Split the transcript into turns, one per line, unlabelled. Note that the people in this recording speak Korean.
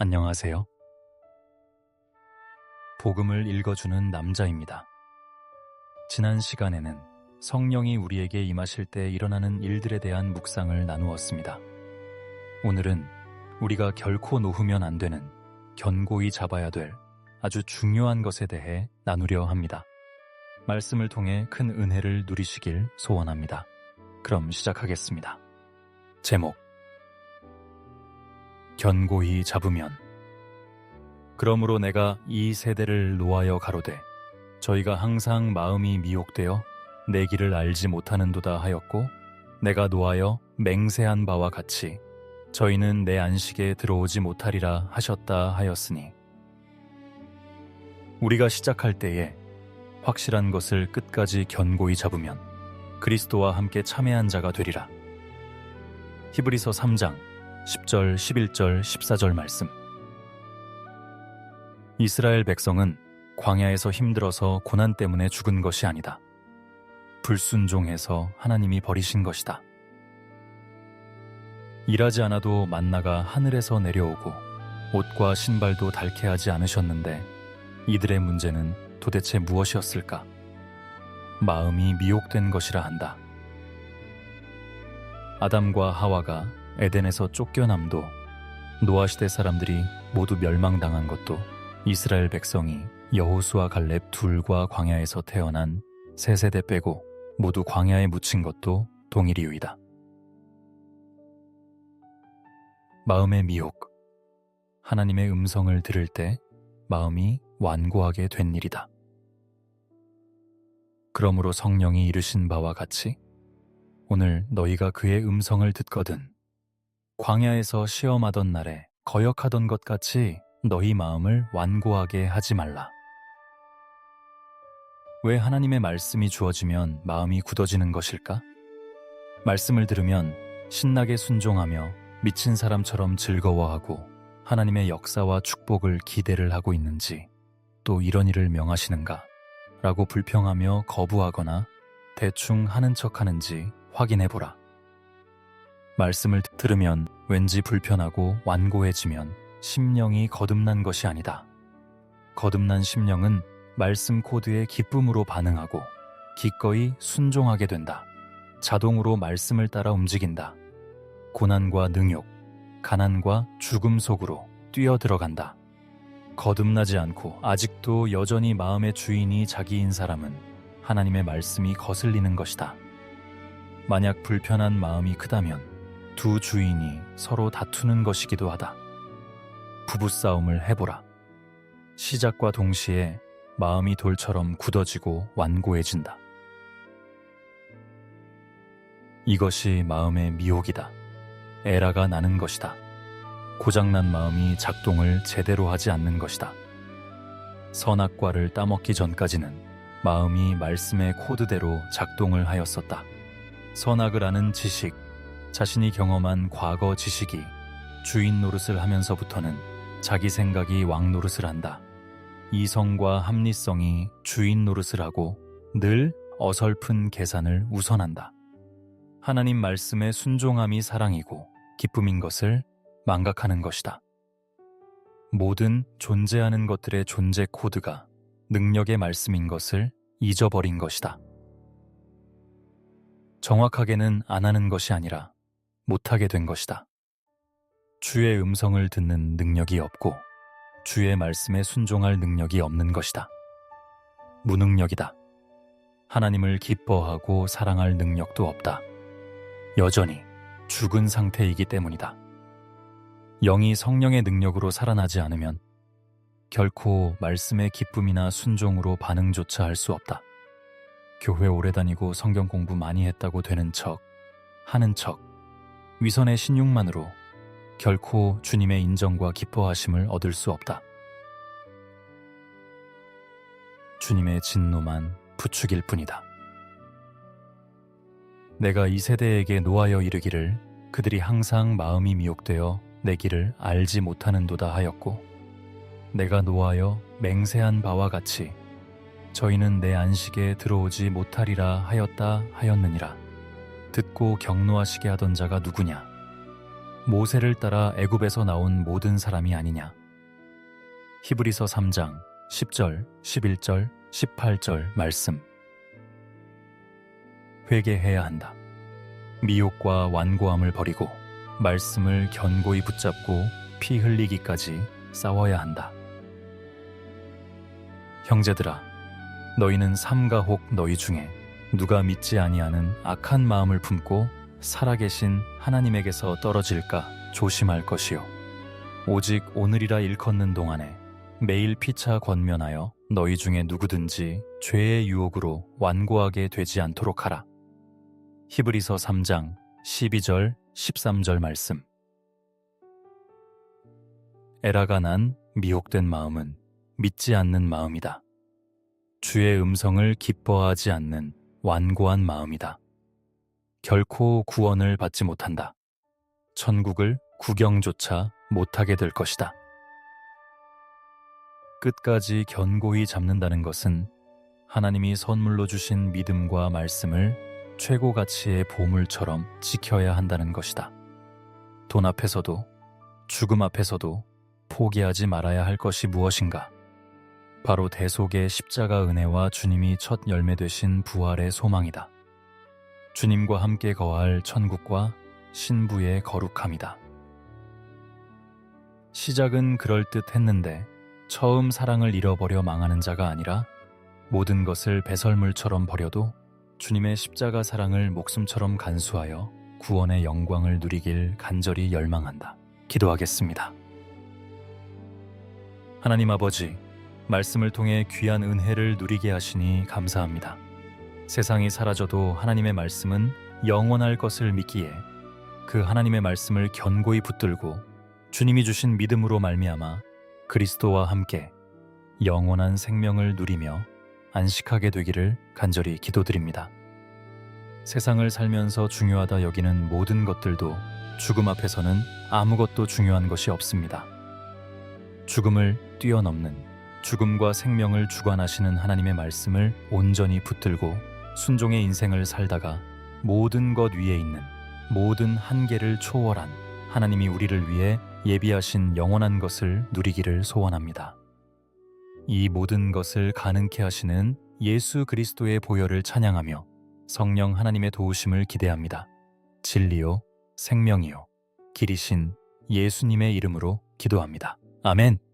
안녕하세요. 복음을 읽어주는 남자입니다. 지난 시간에는 성령이 우리에게 임하실 때 일어나는 일들에 대한 묵상을 나누었습니다. 오늘은 우리가 결코 놓으면 안 되는, 견고히 잡아야 될 아주 중요한 것에 대해 나누려 합니다. 말씀을 통해 큰 은혜를 누리시길 소원합니다. 그럼 시작하겠습니다. 제목: 견고히 잡으면. 그러므로 내가 이 세대를 노하여 가로되 저희가 항상 마음이 미혹되어 내 길을 알지 못하는도다 하였고, 내가 노하여 맹세한 바와 같이 저희는 내 안식에 들어오지 못하리라 하셨다 하였으니, 우리가 시작할 때에 확실한 것을 끝까지 견고히 잡으면 그리스도와 함께 참회한 자가 되리라. 히브리서 3장 10절, 11절, 14절 말씀. 이스라엘 백성은 광야에서 힘들어서 고난 때문에 죽은 것이 아니다. 불순종해서 하나님이 버리신 것이다. 일하지 않아도 만나가 하늘에서 내려오고 옷과 신발도 닳게 하지 않으셨는데, 이들의 문제는 도대체 무엇이었을까? 마음이 미혹된 것이라 한다. 아담과 하와가 에덴에서 쫓겨남도, 노아시대 사람들이 모두 멸망당한 것도, 이스라엘 백성이 여호수아 갈렙 둘과 광야에서 태어난 세 세대 빼고 모두 광야에 묻힌 것도 동일 이유이다. 마음의 미혹. 하나님의 음성을 들을 때 마음이 완고하게 된 일이다. 그러므로 성령이 이르신 바와 같이 오늘 너희가 그의 음성을 듣거든 광야에서 시험하던 날에 거역하던 것 같이 너희 마음을 완고하게 하지 말라. 왜 하나님의 말씀이 주어지면 마음이 굳어지는 것일까? 말씀을 들으면 신나게 순종하며 미친 사람처럼 즐거워하고 하나님의 역사와 축복을 기대를 하고 있는지, 또 이런 일을 명하시는가? 라고 불평하며 거부하거나 대충 하는 척 하는지 확인해보라. 말씀을 들으면 왠지 불편하고 완고해지면 심령이 거듭난 것이 아니다. 거듭난 심령은 말씀 코드에 기쁨으로 반응하고 기꺼이 순종하게 된다. 자동으로 말씀을 따라 움직인다. 고난과 능욕, 가난과 죽음 속으로 뛰어들어간다. 거듭나지 않고 아직도 여전히 마음의 주인이 자기인 사람은 하나님의 말씀이 거슬리는 것이다. 만약 불편한 마음이 크다면 두 주인이 서로 다투는 것이기도 하다. 부부싸움을 해보라. 시작과 동시에 마음이 돌처럼 굳어지고 완고해진다. 이것이 마음의 미혹이다. 에라가 나는 것이다. 고장난 마음이 작동을 제대로 하지 않는 것이다. 선악과를 따먹기 전까지는 마음이 말씀의 코드대로 작동을 하였었다. 선악을 아는 지식, 자신이 경험한 과거 지식이 주인 노릇을 하면서부터는 자기 생각이 왕 노릇을 한다. 이성과 합리성이 주인 노릇을 하고 늘 어설픈 계산을 우선한다. 하나님 말씀의 순종함이 사랑이고 기쁨인 것을 망각하는 것이다. 모든 존재하는 것들의 존재 코드가 능력의 말씀인 것을 잊어버린 것이다. 정확하게는 안 하는 것이 아니라 못하게 된 것이다. 주의 음성을 듣는 능력이 없고 주의 말씀에 순종할 능력이 없는 것이다. 무능력이다. 하나님을 기뻐하고 사랑할 능력도 없다. 여전히 죽은 상태이기 때문이다. 영이 성령의 능력으로 살아나지 않으면 결코 말씀의 기쁨이나 순종으로 반응조차 할 수 없다. 교회 오래 다니고 성경 공부 많이 했다고 되는 척, 하는 척, 위선의 신용만으로 결코 주님의 인정과 기뻐하심을 얻을 수 없다. 주님의 진노만 부추길 뿐이다. 내가 이 세대에게 노하여 이르기를 그들이 항상 마음이 미혹되어 내 길을 알지 못하는도다 하였고, 내가 노하여 맹세한 바와 같이 저희는 내 안식에 들어오지 못하리라 하였다 하였느니라. 듣고 격노하시게 하던 자가 누구냐? 모세를 따라 애굽에서 나온 모든 사람이 아니냐. 히브리서 3장 10절, 11절, 18절 말씀. 회개해야 한다. 미혹과 완고함을 버리고 말씀을 견고히 붙잡고 피 흘리기까지 싸워야 한다. 형제들아, 너희는 삼가 혹 너희 중에 누가 믿지 아니하는 악한 마음을 품고 살아계신 하나님에게서 떨어질까 조심할 것이요. 오직 오늘이라 일컫는 동안에 매일 피차 권면하여 너희 중에 누구든지 죄의 유혹으로 완고하게 되지 않도록 하라. 히브리서 3장 12절 13절 말씀. 에라가 난 미혹된 마음은 믿지 않는 마음이다. 주의 음성을 기뻐하지 않는 완고한 마음이다. 결코 구원을 받지 못한다. 천국을 구경조차 못하게 될 것이다. 끝까지 견고히 잡는다는 것은 하나님이 선물로 주신 믿음과 말씀을 최고 가치의 보물처럼 지켜야 한다는 것이다. 돈 앞에서도 죽음 앞에서도 포기하지 말아야 할 것이 무엇인가? 바로 대속의 십자가 은혜와 주님이 첫 열매 되신 부활의 소망이다. 주님과 함께 거할 천국과 신부의 거룩함이다. 시작은 그럴듯했는데 처음 사랑을 잃어버려 망하는 자가 아니라 모든 것을 배설물처럼 버려도 주님의 십자가 사랑을 목숨처럼 간수하여 구원의 영광을 누리길 간절히 열망한다. 기도하겠습니다. 하나님 아버지, 말씀을 통해 귀한 은혜를 누리게 하시니 감사합니다. 세상이 사라져도 하나님의 말씀은 영원할 것을 믿기에 그 하나님의 말씀을 견고히 붙들고 주님이 주신 믿음으로 말미암아 그리스도와 함께 영원한 생명을 누리며 안식하게 되기를 간절히 기도드립니다. 세상을 살면서 중요하다 여기는 모든 것들도 죽음 앞에서는 아무것도 중요한 것이 없습니다. 죽음을 뛰어넘는 죽음과 생명을 주관하시는 하나님의 말씀을 온전히 붙들고 순종의 인생을 살다가 모든 것 위에 있는 모든 한계를 초월한 하나님이 우리를 위해 예비하신 영원한 것을 누리기를 소원합니다. 이 모든 것을 가능케 하시는 예수 그리스도의 보혈을 찬양하며 성령 하나님의 도우심을 기대합니다. 진리요, 생명이요, 길이신 예수님의 이름으로 기도합니다. 아멘.